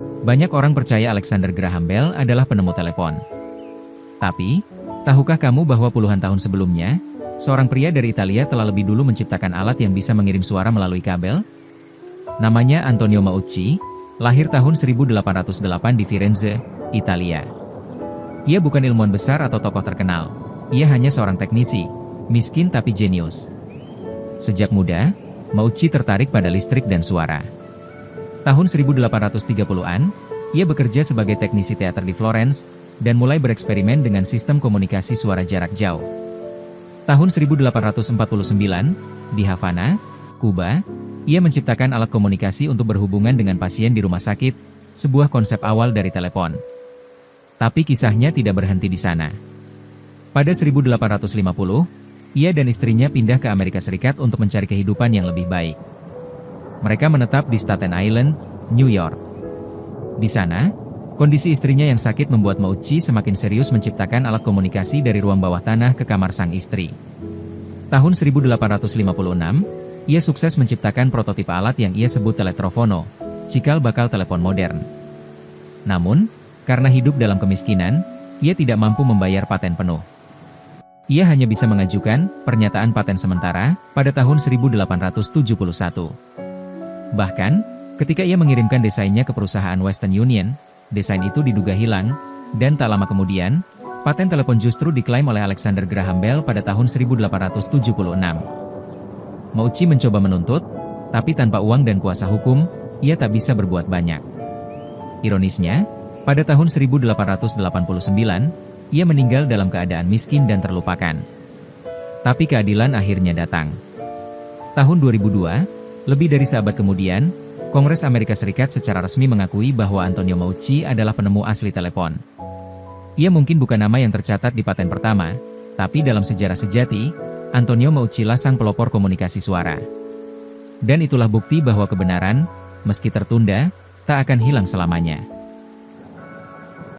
Banyak orang percaya Alexander Graham Bell adalah penemu telepon. Tapi, tahukah kamu bahwa puluhan tahun sebelumnya, seorang pria dari Italia telah lebih dulu menciptakan alat yang bisa mengirim suara melalui kabel? Namanya Antonio Meucci, lahir tahun 1808 di Firenze, Italia. Ia bukan ilmuwan besar atau tokoh terkenal. Ia hanya seorang teknisi, miskin tapi jenius. Sejak muda, Meucci tertarik pada listrik dan suara. Tahun 1830-an, ia bekerja sebagai teknisi teater di Florence, dan mulai bereksperimen dengan sistem komunikasi suara jarak jauh. Tahun 1849, di Havana, Kuba, ia menciptakan alat komunikasi untuk berhubungan dengan pasien di rumah sakit, sebuah konsep awal dari telepon. Tapi kisahnya tidak berhenti di sana. Pada 1850, ia dan istrinya pindah ke Amerika Serikat untuk mencari kehidupan yang lebih baik. Mereka menetap di Staten Island, New York. Di sana, kondisi istrinya yang sakit membuat Meucci semakin serius menciptakan alat komunikasi dari ruang bawah tanah ke kamar sang istri. Tahun 1856, ia sukses menciptakan prototipe alat yang ia sebut teletrofono, cikal bakal telepon modern. Namun, karena hidup dalam kemiskinan, ia tidak mampu membayar paten penuh. Ia hanya bisa mengajukan pernyataan paten sementara pada tahun 1871. Bahkan, ketika ia mengirimkan desainnya ke perusahaan Western Union, desain itu diduga hilang, dan tak lama kemudian, paten telepon justru diklaim oleh Alexander Graham Bell pada tahun 1876. Meucci mencoba menuntut, tapi tanpa uang dan kuasa hukum, ia tak bisa berbuat banyak. Ironisnya, pada tahun 1889, ia meninggal dalam keadaan miskin dan terlupakan. Tapi keadilan akhirnya datang. Tahun 2002, lebih dari seabad kemudian, Kongres Amerika Serikat secara resmi mengakui bahwa Antonio Meucci adalah penemu asli telepon. Ia mungkin bukan nama yang tercatat di paten pertama, tapi dalam sejarah sejati, Antonio Meucci lah sang pelopor komunikasi suara. Dan itulah bukti bahwa kebenaran, meski tertunda, tak akan hilang selamanya.